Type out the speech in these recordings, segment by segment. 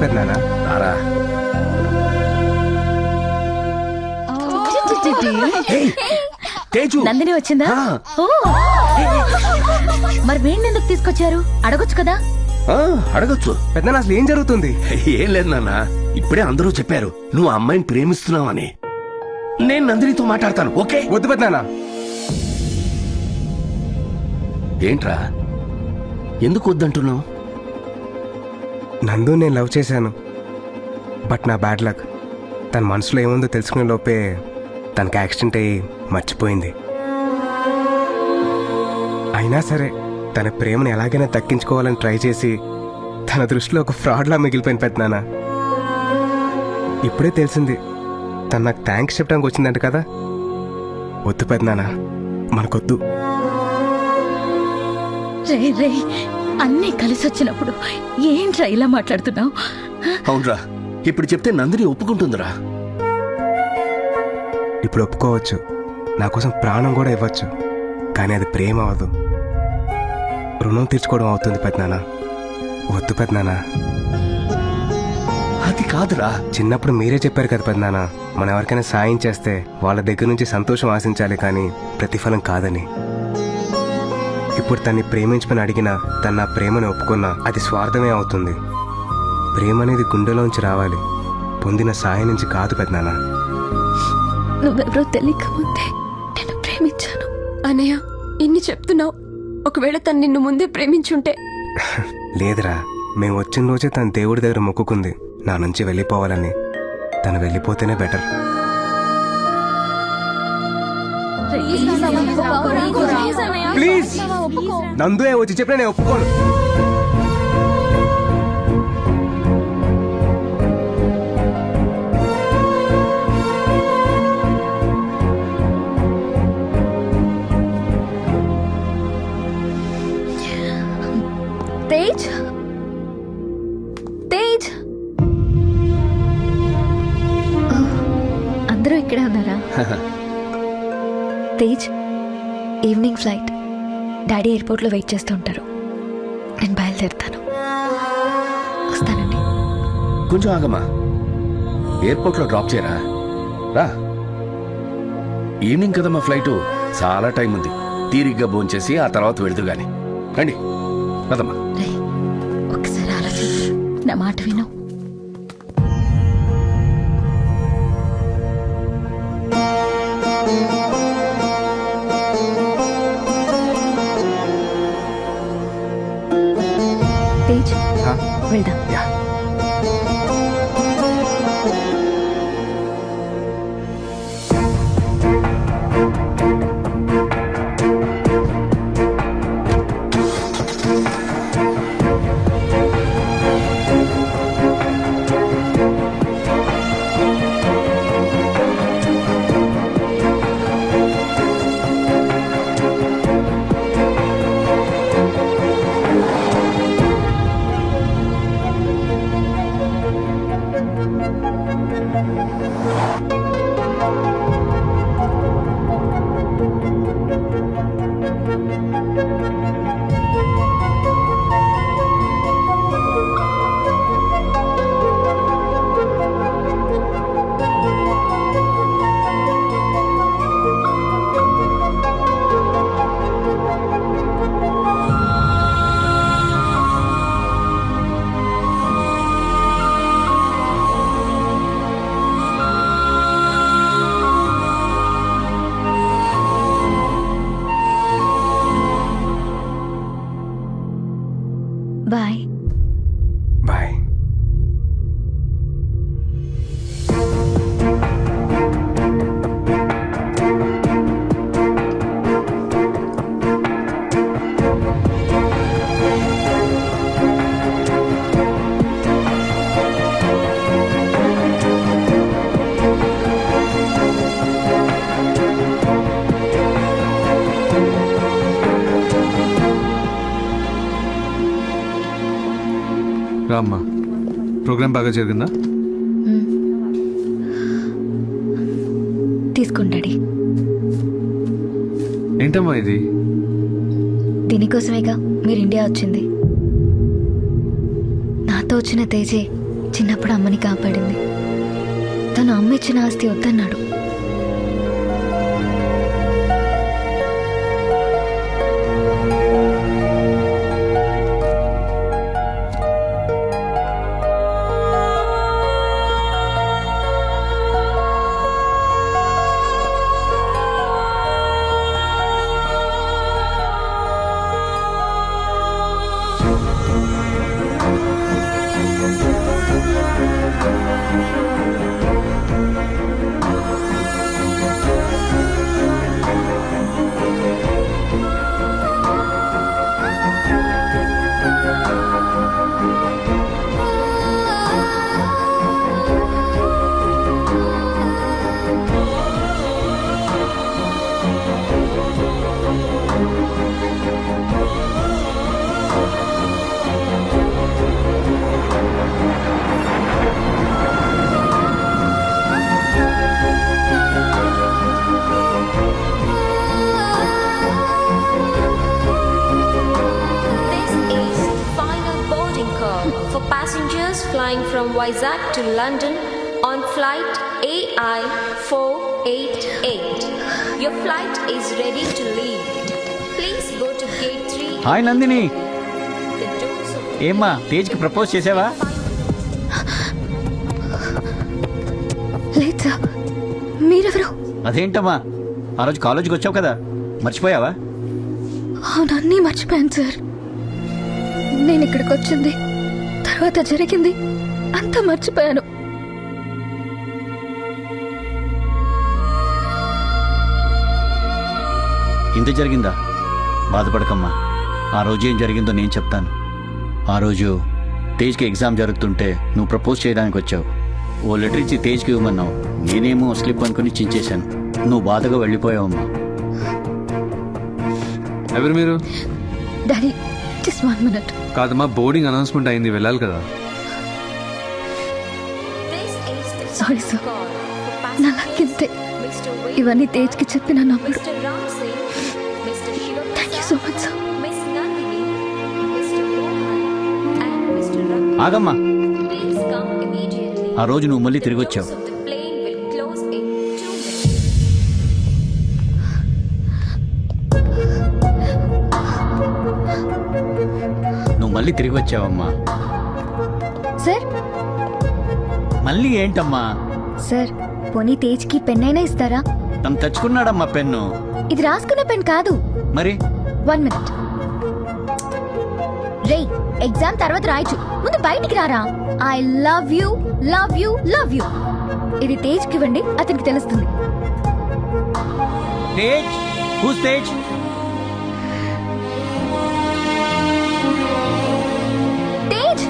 పెద్దనాన్న. రారా. తేజు నందిని వచ్చిందా? ఓ, మరి వేణి ఎందుకు తీసుకొచ్చారు? అడగొచ్చు కదా. అడగచ్చు. పెద్దనాన్న అసలు ఏం జరుగుతుంది? ఏం లేదు నాన్న, ఇప్పుడే అందరూ చెప్పారు నువ్వు ఆ అమ్మాయిని ప్రేమిస్తున్నావని. నేను నందినితో మాట్లాడతాను. ఓకే? వద్దు పెద్దనాన్న. ఏంట్రా, ఎందుకు వద్దంటున్నావు? నందు నేను లవ్ చేశాను, బట్ నా బ్యాడ్ లక్. తన మనసులో ఏముందో తెలుసుకునే లోపే తనకి యాక్సిడెంట్ అయ్యి మర్చిపోయింది. అయినా సరే తన ప్రేమను ఎలాగైనా దక్కించుకోవాలని ట్రై చేసి తన దృష్టిలో ఒక ఫ్రాడ్లా మిగిలిపోయిన పెద్దనాన్న. ఇప్పుడే తెలిసింది తను నాకు థ్యాంక్స్ చెప్పడానికి వచ్చిందంట కదా. వద్దు పెద్దనాన్న, మనకొద్దు. రే రే, అన్నీ కలిసి వచ్చినప్పుడు ఏంట్రా ఇలా మాట్లాడుతున్నావు? అవునరా, ఇప్పుడు చెప్తే నందిని ఒప్పుకుంటుందిరా. ఇప్పుడు ఒప్పుకోవచ్చు, నా కోసం ప్రాణం కూడా ఇవ్వచ్చు, కానీ అది ప్రేమ అవ్వదు, రుణం తీర్చుకోవడం అవుతుంది పెద్దనాన్న. వద్దు పెద్దనాన్న. అది కాదురా. చిన్నప్పుడు మీరే చెప్పారు కదా పెద్దనాన్న, మనం ఎవరికైనా సాయం చేస్తే వాళ్ళ దగ్గర నుంచి సంతోషం ఆశించాలి కానీ ప్రతిఫలం కాదని. ఇప్పుడు తన్ని ప్రేమించమని అడిగినా తన నా ప్రేమని ఒప్పుకున్నా అది స్వార్థమే అవుతుంది. ప్రేమ అనేది గుండెలోంచి రావాలి, పొందిన సాయం నుంచి కాదు పెద్దనాన్న. నువ్వెవరో తెలియకముందే నేను ప్రేమించాను. అన్నయ్య, ఇన్ని చెప్తున్నావు, ఒకవేళ తను నిన్ను ముందే ప్రేమించుంటే? లేదురా, మేము వచ్చిన రోజే తన దేవుడి దగ్గర మొక్కుకుంది నా నుంచి వెళ్ళిపోవాలని. తను వెళ్ళిపోతేనే బెటర్. ప్లీజ్ నందు వచ్చి చెప్పిన నేను ఒప్పుకోను. తేజ్, తేజ్, అందరూ ఇక్కడే ఉన్నారా? తేజ్, ఈవినింగ్ ఫ్లైట్, డాడీ ఎయిర్పోర్ట్లో వెయిట్ చేస్తూ ఉంటారు. నేను బయలుదేరుతాను. వస్తానండి. కొంచెం ఆగమ్మా, ఎయిర్పోర్ట్లో డ్రాప్ చేయరా. రా, ఈవినింగ్ కదా మా ఫ్లైటు, చాలా టైం ఉంది. తీరిగ్గా భోంచేసి ఆ తర్వాత వెళుతూ గాని. రండి కదమ్మా. ఒకసారి ఆలోచించు, నా మాట విను. తేజ్, వెళ్దాం. బాయ్. బాయ్. రామ్మా, ప్రోగ్రామ్ బాగా జరిగిందా? తీసుకుంటాడి. ఏంటమ్మా ఇది? దీనికోసమేగా మీరు ఇండియా వచ్చింది. నాతో వచ్చిన తేజే చిన్నప్పుడు అమ్మని కాపాడింది. తను అమ్మ ఇచ్చిన ఆస్తి వద్దన్నాడు. Passengers flying from Vizag to London on flight AI 488. Your flight is ready to leave. Please go to gate 3. Hi Nandini, The doors of ఏమ్మా తేజ్కి ప్రపోజ్ చేసావా? లేదు సార్. మీరెవరు? అదేంటమ్మా, ఆ రోజు కాలేజీకి వచ్చావు కదా, మర్చిపోయావా? అవునన్నీ మర్చిపోయాను సార్. నేను ఇక్కడికి వచ్చింది, తర్వాత జరిగింది అంతా మర్చిపోయాను. ఇంత జరిగిందా? బాధపడకమ్మా, ఆ రోజు ఏం జరిగిందో నేను చెప్తాను. ఆ రోజు తేజ్కి ఎగ్జామ్ జరుగుతుంటే నువ్వు ప్రపోజ్ చేయడానికి వచ్చావు. ఓ లెటర్ ఇచ్చి తేజ్కి ఇవ్వమన్నావు. నేనేమో స్లిప్ అనుకుని చించేశాను. నువ్వు బాధగా వెళ్ళిపోయావమ్మా. ఎవరు మీరు? Daddy just 1 minute. కాదమ్మా, బోర్డింగ్ అనౌన్స్మెంట్ అయింది, వెళ్ళాలి కదా. this is the sorry sir, call for నా passengers. లక్కింతే. Mr. ఇవన్నీ తేజ్కి చెప్పిన నమ్ముడు. Mr. Ram Singh, Mr. Shiva thank you so much sir. Miss Nandini, Mr. Mohan, and Mr. Ravi. ఆగమ్మా, Please come immediately. ఆ రోజు నువ్వు మళ్ళీ తిరిగి వచ్చావు. Doors of the plane will close in 2 minutes. నువ్వు మళ్ళీ తిరిగి వచ్చావమ్మా. సార్ మళ్ళీ ఏంటమ్మా? సార్, పోనీ తేజ్కి పెన్ అయినా ఇస్తారా? తను తెచ్చుకున్నాడమ్మా పెన్ను. ఇది రాసుకున్న పెన్ కాదు. మరి 1 minute. రే, ఎగ్జామ్ తర్వాత రాయొచ్చు, ముందు బయటికి రారా. I love you, love you, love you. ఇది తేజ్కి ఇవ్వండి, అతనికి తెలుస్తుంది. తేజ్, హూస్ తేజ్? తేజ్,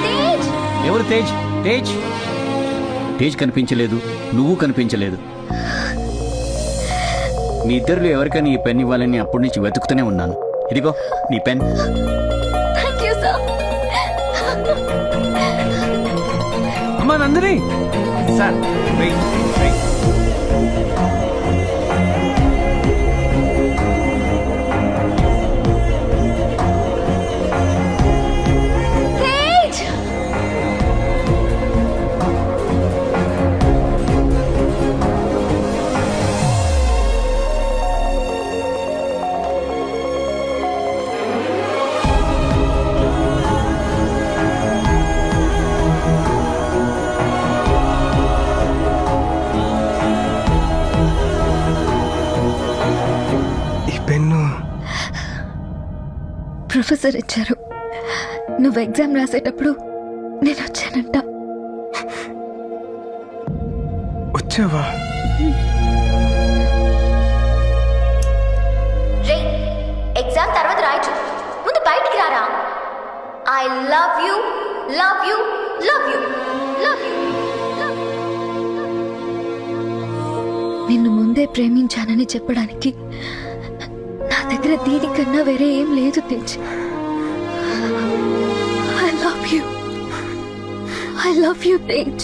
తేజ్. ఎవరు తేజ్? తేజ్ తేజ్ కనిపించలేదు, నువ్వు కనిపించలేదు. మీ ఇద్దరిలో ఎవరికైనా ఈ పెన్ ఇవ్వాలని అప్పటి నుంచి వెతుకుతూనే ఉన్నాను. ఇదిగో నీ పెన్. Thank you sir. అమ్మా Nandini sir, wait wait. Tej, ఈ పెన్ను ప్రొఫెసర్ ఇచ్చారు. నువ్వు ఎగ్జామ్ రాసేటప్పుడు నేను వచ్చానంట. వచ్చావా? రే, ఎగ్జామ్ తర్వాత రాయొచ్చు, ముందు బయటికి రారా. I love you, love you, love you, love you. నిన్ను ముందే ప్రేమించానని చెప్పడానికి నా దగ్గర దీనికన్నా వేరే ఏం లేదు Tej. I love you, I love you Tej.